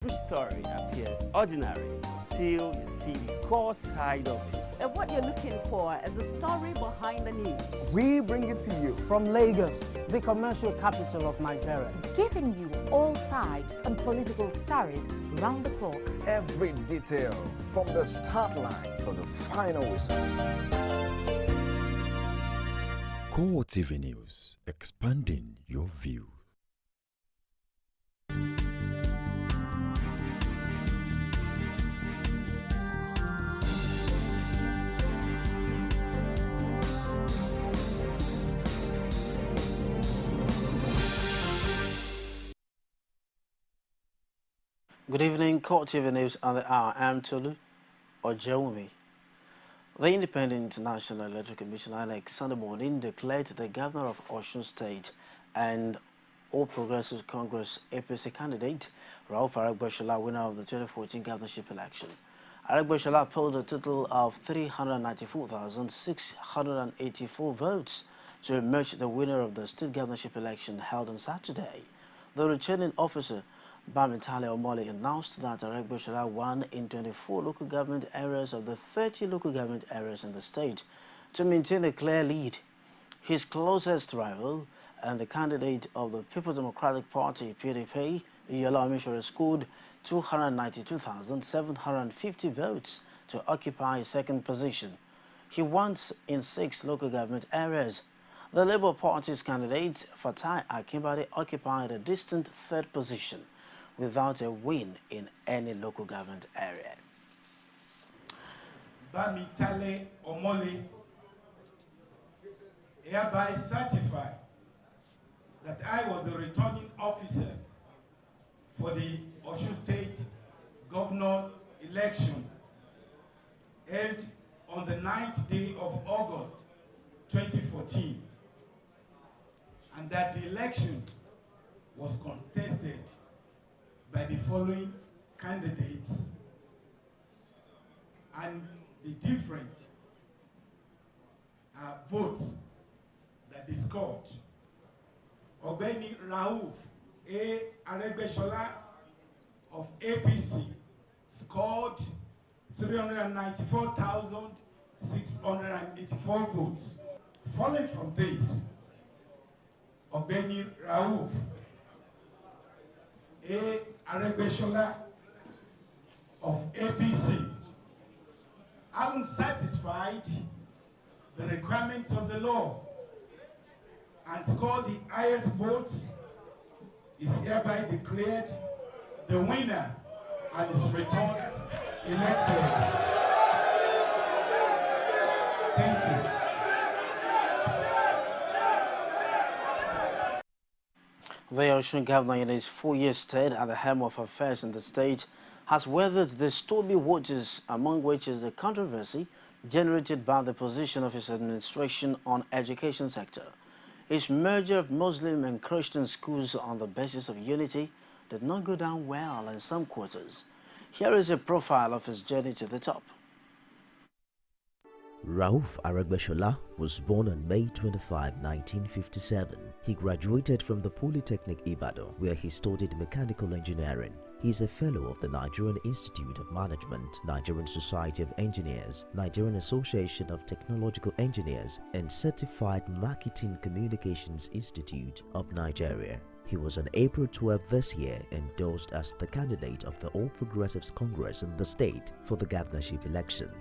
Every story appears ordinary until you see the core side of it. And what you're looking for is a story behind the news. We bring it to you from Lagos, the commercial capital of Nigeria. Giving you all sides and political stories round the clock. Every detail from the start line to the final whistle. CoreTV News, expanding your view. Good evening, CoreTV News on the hour. I'm Tolu Ojewumi. The Independent National Electoral Commission INEC Sunday morning declared the governor of Osun State and All Progressives Congress APC candidate Rauf Aregbesola winner of the 2014 governorship election. Aregbesola polled a total of 394,684 votes to emerge the winner of the state governorship election held on Saturday. The returning officer Bamitale Omole announced that Aregbesola won in 24 local government areas of the 30 local government areas in the state to maintain a clear lead. His closest rival and the candidate of the People's Democratic Party, PDP, Iyola Omishore, scored 292,750 votes to occupy second position. He won in 6 local government areas. The Labour Party's candidate, Fatai Akimbade, occupied a distant third position, without a win in any local government area. Bamitale Omole hereby certify that I was the returning officer for the Osun State Governor election held on the 9th day of August 2014, and that the election was contested by the following candidates, and the different votes that they scored. Ogbeni Rauf Aregbesola of APC scored 394,684 votes. Following from this, Ogbeni Rauf Aregbesola of APC, having satisfied the requirements of the law and scored the highest votes, is hereby declared the winner and is returned elected. Thank you. The Osun governor, in his 4-year stay at the helm of affairs in the state, has weathered the stormy waters, among which is the controversy generated by the position of his administration on education sector. His merger of Muslim and Christian schools on the basis of unity did not go down well in some quarters. Here is a profile of his journey to the top. Rauf Aregbesola was born on May 25, 1957. He graduated from the Polytechnic Ibadan, where he studied mechanical engineering. He is a fellow of the Nigerian Institute of Management, Nigerian Society of Engineers, Nigerian Association of Technological Engineers, and Certified Marketing Communications Institute of Nigeria. He was on April 12 this year endorsed as the candidate of the All Progressives Congress in the state for the governorship election.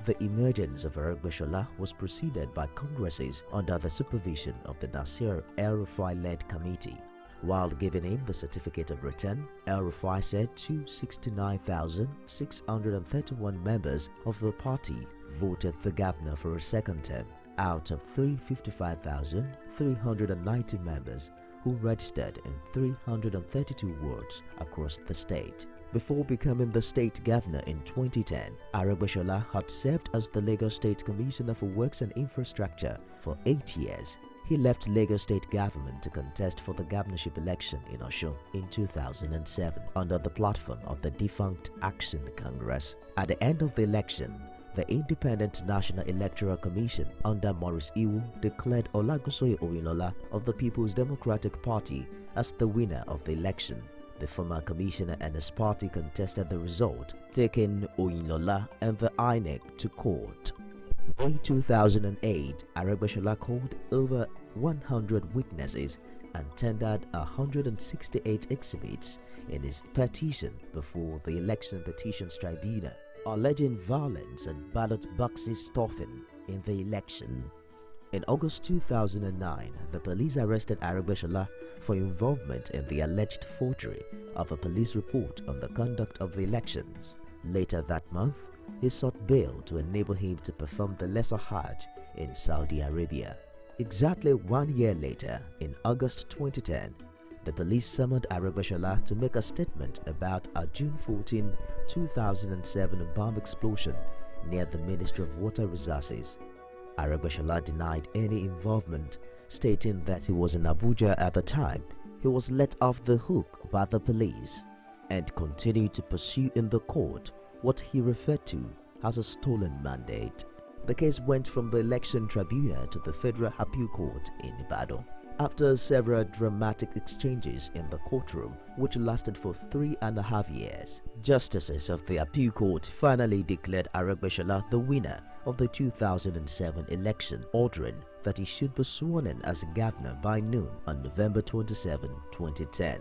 The emergence of Aregbesola was preceded by congresses under the supervision of the Nasir El-Rufai-led committee. While giving him the certificate of return, El-Rufai said 269,631 members of the party voted the governor for a second term, out of 355,390 members who registered in 332 wards across the state. Before becoming the state governor in 2010, Aregbesola had served as the Lagos State Commissioner for Works and Infrastructure for 8 years. He left Lagos State government to contest for the governorship election in Osun in 2007 under the platform of the defunct Action Congress. At the end of the election, the Independent National Electoral Commission under Maurice Iwu declared Olagunsoye Oyinlola of the People's Democratic Party as the winner of the election. The former commissioner and his party contested the result, taking Oyinlola and the INEC to court. In 2008, Aregbesola called over 100 witnesses and tendered 168 exhibits in his petition before the Election Petitions Tribunal, alleging violence and ballot boxes stuffing in the election. In August 2009, the police arrested Aregbesola for involvement in the alleged forgery of a police report on the conduct of the elections. Later that month, he sought bail to enable him to perform the Lesser Hajj in Saudi Arabia. Exactly 1 year later, in August 2010, the police summoned Aregbesola to make a statement about a June 14, 2007 bomb explosion near the Ministry of Water Resources. Aregbesola denied any involvement, stating that he was in Abuja at the time. He was let off the hook by the police and continued to pursue in the court what he referred to as a stolen mandate. The case went from the Election Tribunal to the Federal Appeal Court in Ibadan. After several dramatic exchanges in the courtroom, which lasted for 3.5 years, justices of the Appeal Court finally declared Aregbesola the winner of the 2007 election, ordering that he should be sworn in as governor by noon on November 27, 2010.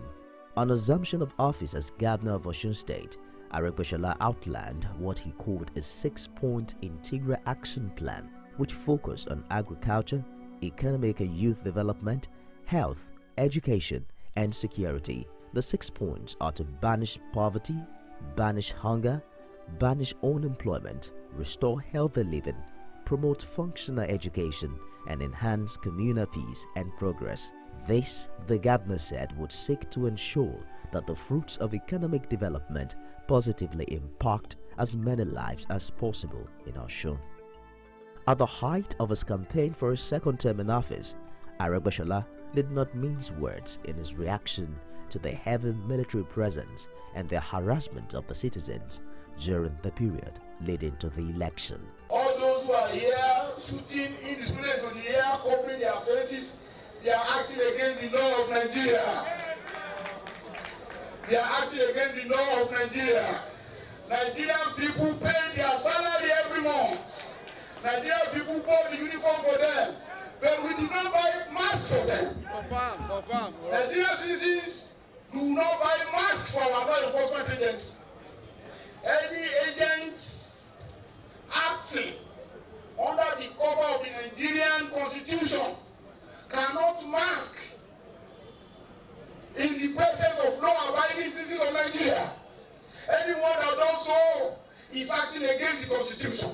On assumption of office as governor of Osun State, Aregbesola outlined what he called a 6-point integral action plan, which focused on agriculture, economic and youth development, health, education, and security. The 6 points are to banish poverty, banish hunger, banish unemployment, restore healthy living, promote functional education, and enhance communal peace and progress. This, the governor said, would seek to ensure that the fruits of economic development positively impact as many lives as possible in Osun. At the height of his campaign for his second term in office, Aregbesola did not mince words in his reaction to the heavy military presence and the harassment of the citizens during the period leading to the election. All those who are here shooting indisciplined to the air, covering their faces, they are acting against the law of Nigeria. They are acting against the law of Nigeria. Nigerian people pay their salary every month. Nigerian people bought the uniform for them, but we did not buy masks for them. Confirm. Nigerian citizens do not buy masks for our law enforcement agents. Any agents acting under the cover of the Nigerian Constitution cannot mask in the presence of law-abiding citizens of Nigeria. Anyone that does so is acting against the Constitution.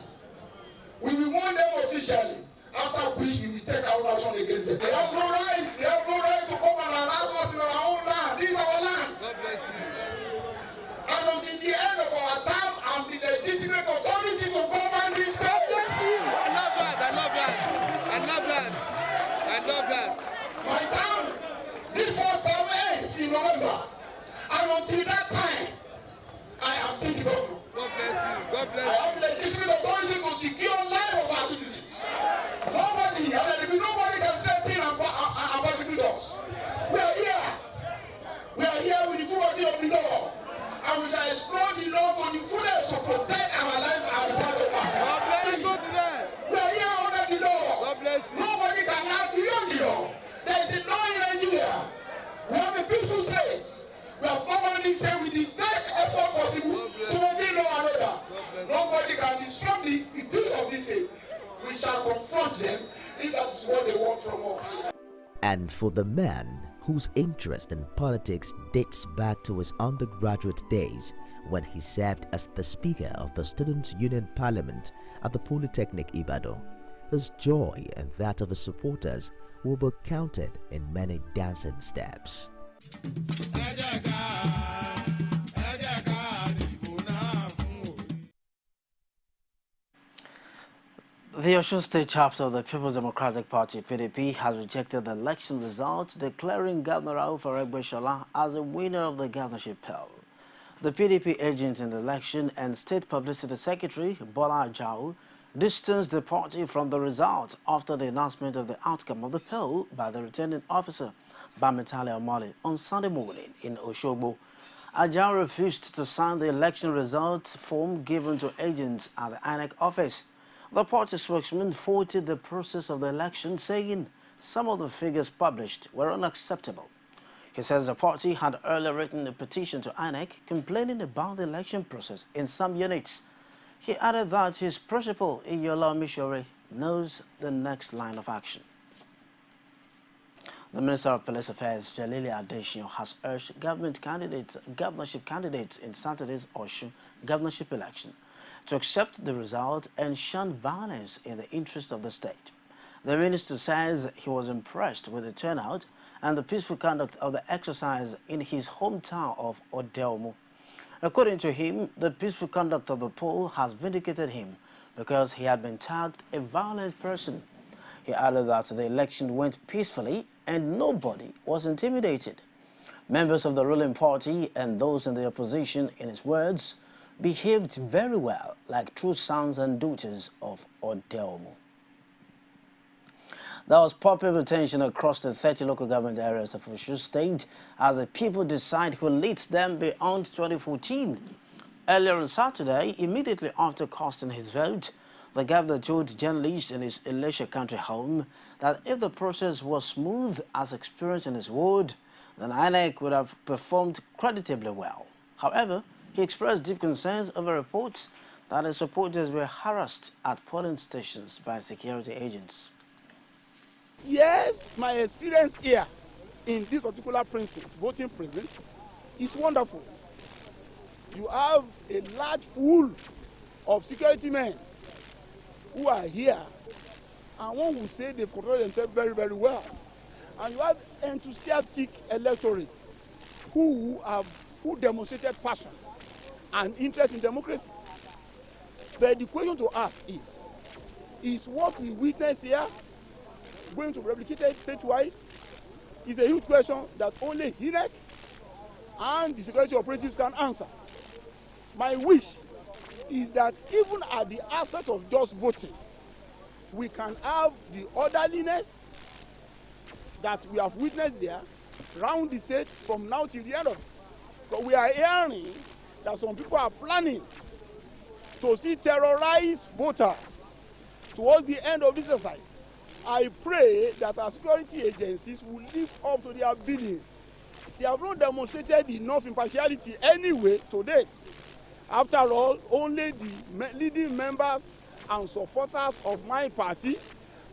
We will warn them officially, after which we will take our action against them. They have no right. They have no right to come and harass us in our own land. This is our land. God bless you. And until the end of our term, I'm the legitimate authority to govern this place. I love that. My term, this first term ends in November. And until that time, I am still the governor. God bless you. God bless you. I have the legitimate authority to secure life of our citizens. Nobody, and there will be nobody can threaten and persecute us. We are here. We are here with the full body of the law. And we shall explore the law to the fullest to protect our lives and the part of our lives. We are here under the law. God bless you. Nobody can act beyond the law. There is a law in Nigeria. We have a peaceful state. We have governed this state with the best effort possible to maintain law and order. Nobody can disrupt the peace of this state. We shall confront them if that is what they want from us. And for the man whose interest in politics dates back to his undergraduate days, when he served as the Speaker of the Students' Union Parliament at the Polytechnic Ibadan, his joy and that of his supporters will be counted in many dancing steps. The Osun State chapter of the People's Democratic Party, PDP, has rejected the election results, declaring Governor Rauf Aregbesola as the winner of the governorship poll. The PDP agent in the election and State Publicity Secretary, Bola Ajao, distanced the party from the results after the announcement of the outcome of the poll by the returning officer, Bamitale Omale, on Sunday morning in Osogbo, Ajao refused to sign the election results form given to agents at the INEC office. The party spokesman faulted the process of the election, saying some of the figures published were unacceptable. He says the party had earlier written a petition to INEC complaining about the election process in some units. He added that his principal, Iyola Mishore, knows the next line of action. The Minister of Police Affairs, Jalili Adesina, has urged governorship candidates in Saturday's Osun governorship election to accept the result and shun violence in the interest of the state. The minister says he was impressed with the turnout and the peaceful conduct of the exercise in his hometown of Odelmo. According to him, the peaceful conduct of the poll has vindicated him because he had been tagged a violent person. He added that the election went peacefully and nobody was intimidated. Members of the ruling party and those in the opposition, in his words, behaved very well like true sons and daughters of Odelmo. There was popular tension across the 30 local government areas of Osun State as the people decide who leads them beyond 2014. Earlier on Saturday, immediately after casting his vote, the governor told journalists in his Elisha country home that if the process was smooth as experienced in his ward, then INEC would have performed creditably well. However, he expressed deep concerns over reports that his supporters were harassed at polling stations by security agents. Yes, my experience here in this particular precinct, voting precinct, is wonderful. You have a large pool of security men who are here, and one will say they've controlled themselves very, very well. And you have enthusiastic electorate who demonstrated passion and interest in democracy. But the question to ask is what we witness here going to be replicated statewide? Is a huge question that only INEC and the security operatives can answer. My wish is that even at the aspect of just voting, we can have the orderliness that we have witnessed there around the state from now till the end of it. Because we are hearing that some people are planning to still terrorize voters towards the end of this exercise. I pray that our security agencies will live up to their billings. They have not demonstrated enough impartiality anyway to date. After all, only the leading members and supporters of my party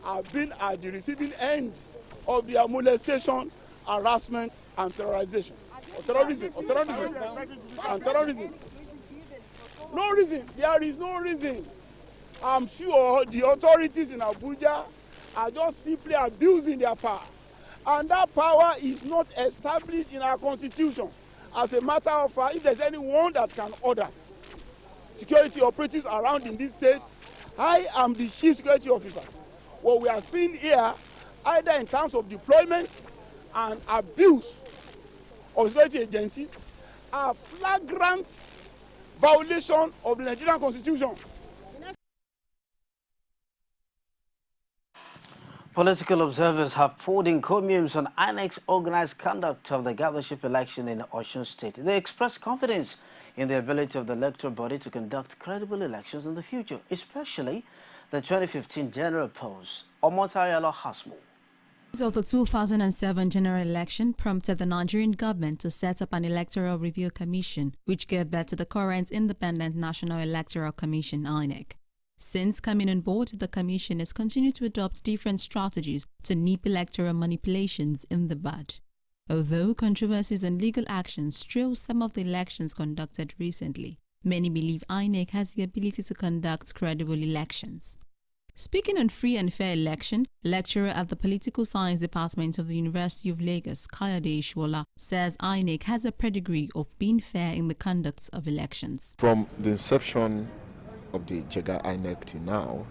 have been at the receiving end of their molestation, harassment, and terrorization. Terrorism. No reason. There is no reason. I'm sure the authorities in Abuja are just simply abusing their power. And that power is not established in our constitution. As a matter of fact, if there's anyone that can order security operatives around in this state, I am the chief security officer. What we are seeing here, either in terms of deployment and abuse of security agencies, are flagrant violation of the Nigerian constitution. Political observers have poured encomiums on INEC's organized conduct of the governorship election in Osun State. They express confidence in the ability of the electoral body to conduct credible elections in the future, especially the 2015 general polls. Omotayalo has more. Of the 2007 general election prompted the Nigerian government to set up an electoral review commission, which gave birth to the current Independent National Electoral Commission, INEC. Since coming on board, the commission has continued to adopt different strategies to nip electoral manipulations in the bud. Although controversies and legal actions trail some of the elections conducted recently, many believe INEC has the ability to conduct credible elections. Speaking on free and fair election, lecturer at the Political Science Department of the University of Lagos, Kayode Ishwola, says INEC has a pedigree of being fair in the conduct of elections. From the inception of the Jega INEC till now,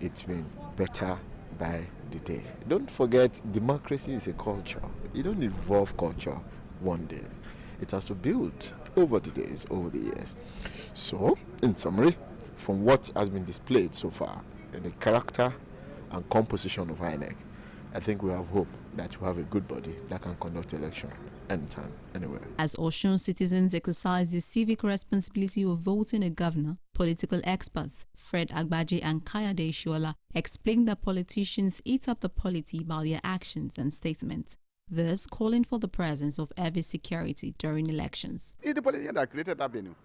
it's been better by the day. Don't forget, democracy is a culture. You don't evolve culture one day. It has to build over the days, over the years. So, in summary, from what has been displayed so far, the character and composition of INEC, I think we have hope that we have a good body that can conduct election. anytime, anywhere. As Osun citizens exercise the civic responsibility of voting a governor, political experts Fred Agbaje and Kayode Shola explain that politicians eat up the polity by their actions and statements, thus calling for the presence of heavy security during elections. It's the politician that created that venue.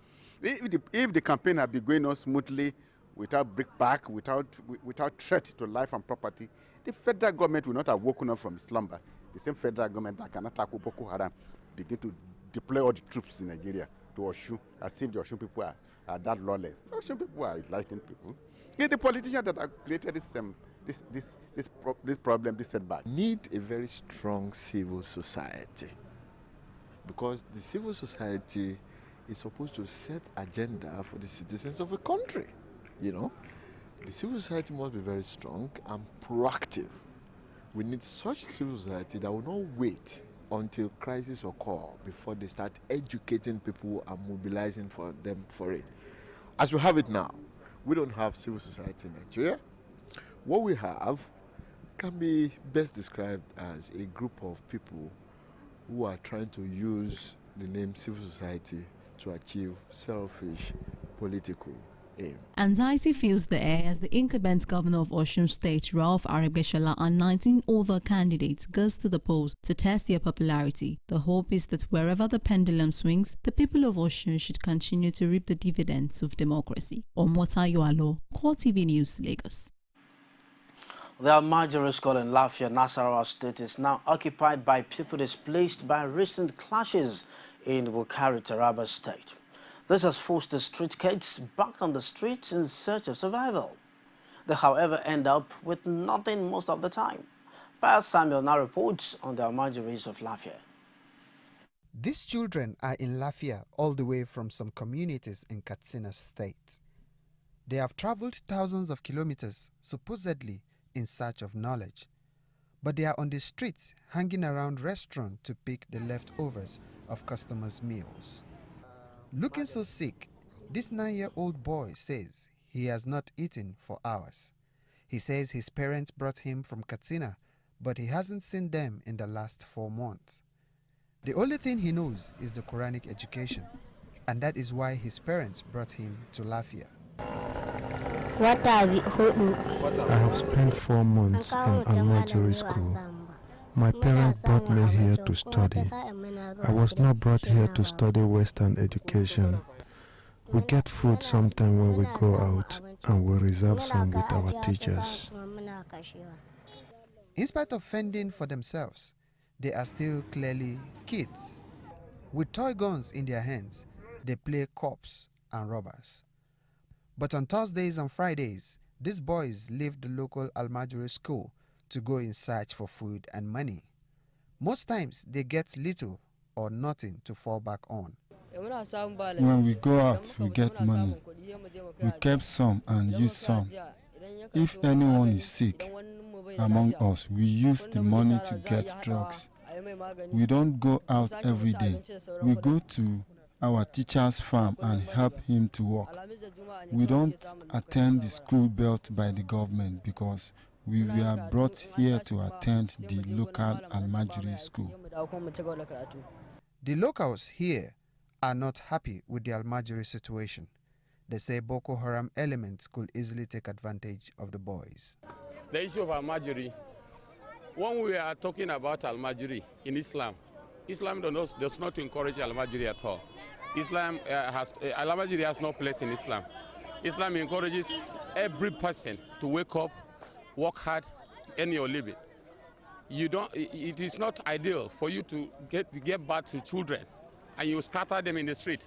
If the campaign had been going on smoothly, without brickbat, without threat to life and property, the federal government will not have woken up from slumber. The same federal government that cannot tackle Boko Haram begin to deploy all the troops in Nigeria to Osun, as if the Osun people are that lawless. The Osun people are enlightened people. It's the politicians that have created this problem, this setback. Need a very strong civil society, because the civil society is supposed to set agenda for the citizens of a country. You know, the civil society must be very strong and proactive. We need such civil society that will not wait until crisis occur before they start educating people and mobilizing for them for it. As we have it now, we don't have civil society in Nigeria. What we have can be best described as a group of people who are trying to use the name civil society to achieve selfish political aim. Anxiety fills the air as the incumbent governor of Osun State, Ralph Aregbesola, and 19 other candidates goes to the polls to test their popularity. The hope is that wherever the pendulum swings, the people of Osun should continue to reap the dividends of democracy. Omota Yoalo, CoreTV News, Lagos. The Almajiri School in Lafia, Nasarawa State is now occupied by people displaced by recent clashes in Bukari, Taraba State. This has forced the street kids back on the streets in search of survival. They, however, end up with nothing most of the time. Pius Samuel now reports on the Almajiris of Lafia. These children are in Lafia all the way from some communities in Katsina State. They have traveled thousands of kilometers, supposedly in search of knowledge. But they are on the streets, hanging around restaurants to pick the leftovers of customers' meals. Looking so sick, this 9-year-old boy says he has not eaten for hours. He says his parents brought him from Katsina, but he hasn't seen them in the last 4 months. The only thing he knows is the Quranic education, and that is why his parents brought him to Lafia. I have spent 4 months in Almajiri school. My parents brought me here to study. I was not brought here to study Western education. We get food sometime when we go out, and we reserve some with our teachers. In spite of fending for themselves, they are still clearly kids. With toy guns in their hands, they play cops and robbers. But on Thursdays and Fridays, these boys leave the local Almajiri school to go in search for food and money. Most times, they get little or nothing to fall back on. When we go out, we get money. We kept some and used some. If anyone is sick among us, we use the money to get drugs. We don't go out every day. We go to our teacher's farm and help him to work. We don't attend the school built by the government because we were brought here to attend the local Almajiri school. The locals here are not happy with the Almajiri situation. They say Boko Haram elements could easily take advantage of the boys. The issue of Almajiri, when we are talking about Almajiri in Islam, Islam does not encourage Almajiri at all. Almajiri has no place in Islam. Islam encourages every person to wake up, work hard, earn your living. It is not ideal for you to get back to children and you scatter them in the street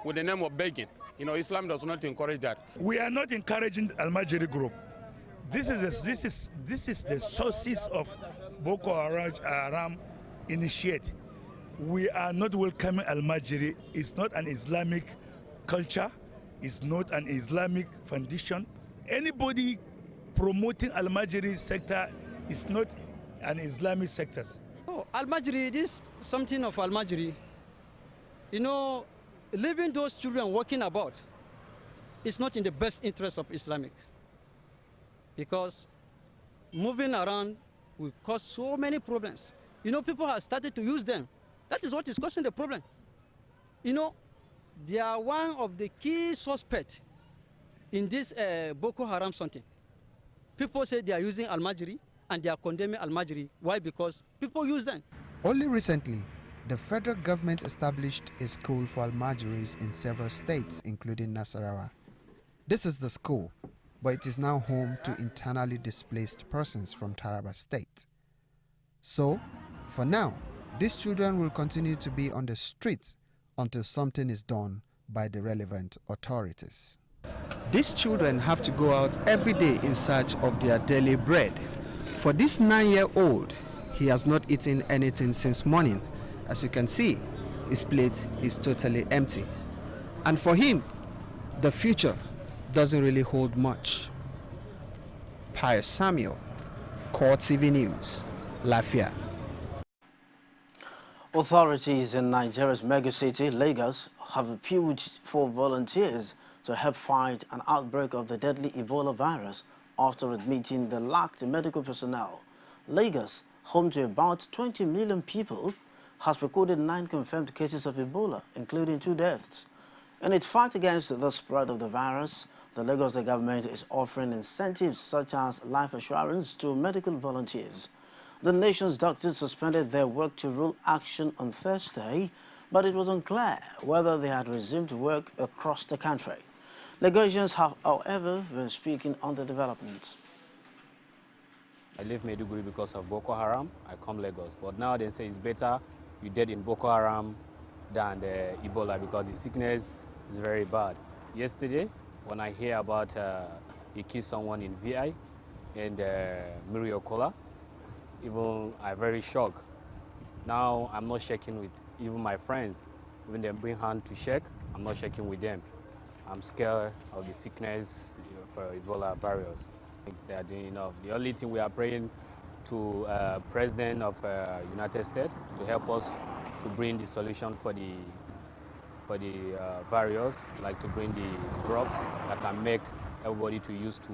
with the name of begging. Islam does not encourage that. We are not encouraging Almajiri group. This is the sources of Boko Haram initiate. We are not welcoming Almajiri. It's not an Islamic culture. It's not an Islamic foundation. Anybody promoting Almajiri sector is not an Islamic sector. Oh, Almajiri, this is something of Almajiri. Leaving those children walking about is not in the best interest of Islamic. Because moving around will cause so many problems. People have started to use them That is what is causing the problem. You know, they are one of the key suspects in this Boko Haram something. People say they are using Almajiri and they are condemning Almajiri. Why? Because people use them. Only recently, the federal government established a school for Almajiris in several states, including Nasarawa. This is the school, but it is now home to internally displaced persons from Taraba State. So, for now, these children will continue to be on the streets until something is done by the relevant authorities. These children have to go out every day in search of their daily bread. For this 9-year-old, he has not eaten anything since morning. As you can see, his plate is totally empty. And for him, the future doesn't really hold much. Pius Samuel, CoreTV News, Lafia. Authorities in Nigeria's megacity, Lagos, have appealed for volunteers to help fight an outbreak of the deadly Ebola virus after admitting they lacked medical personnel. Lagos, home to about 20 million people, has recorded 9 confirmed cases of Ebola, including 2 deaths. In its fight against the spread of the virus, the Lagos government is offering incentives such as life assurance to medical volunteers. The nation's doctors suspended their work to rule action on Thursday, but it was unclear whether they had resumed work across the country. Lagosians have, however, been speaking on the developments. I leave Maiduguri because of Boko Haram. I come Lagos, but now they say it's better you dead in Boko Haram than the Ebola because the sickness is very bad. Yesterday, when I hear about he killed someone in VI and Miriokola, even I'm very shocked. Now I'm not shaking with even my friends. When they bring hand to shake, I'm not shaking with them. I'm scared of the sickness for Ebola virus. I think they are doing enough. The only thing we are praying to President of United States to help us to bring the solution for the virus, like to bring the drugs that can make everybody to use to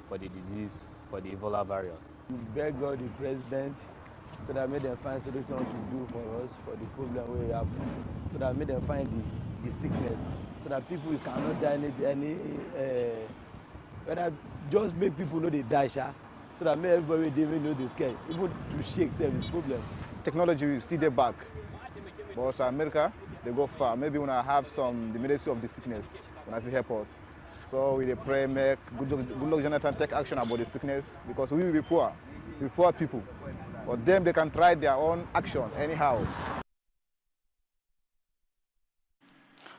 for the disease, for the Ebola virus. We beg God, the President, so that may them find solution to do for us, for the problem we have, so that may them find the sickness, so that people cannot die whether just make people know they die, so that may everybody they even know they scared. Even to shake self is problem. Technology is still there back, but America, they go far. Maybe when I have the medicine of the sickness, when I help us. So we pray, make good luck, Jonathan, take action about the sickness, because we will be poor people. But them, they can try their own action anyhow.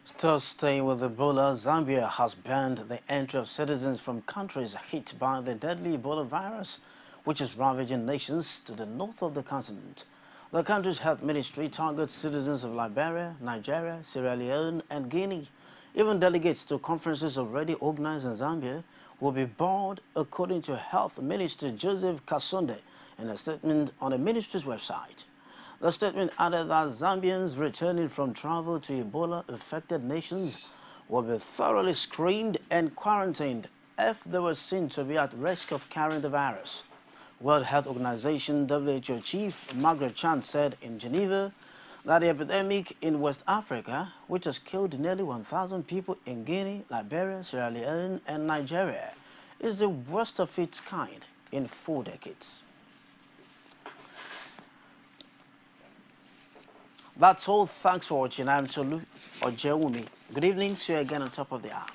Still staying with Ebola, Zambia has banned the entry of citizens from countries hit by the deadly Ebola virus, which is ravaging nations to the north of the continent. The country's health ministry targets citizens of Liberia, Nigeria, Sierra Leone, and Guinea. Even delegates to conferences already organized in Zambia will be barred, according to Health Minister Joseph Kasonde in a statement on the ministry's website. The statement added that Zambians returning from travel to Ebola-affected nations will be thoroughly screened and quarantined if they were seen to be at risk of carrying the virus. World Health Organization WHO Chief Margaret Chan said in Geneva that the epidemic in West Africa, which has killed nearly 1,000 people in Guinea, Liberia, Sierra Leone, and Nigeria, is the worst of its kind in 4 decades. That's all. Thanks for watching. I'm Tolu Ojewumi. Good evening. See you again on top of the hour.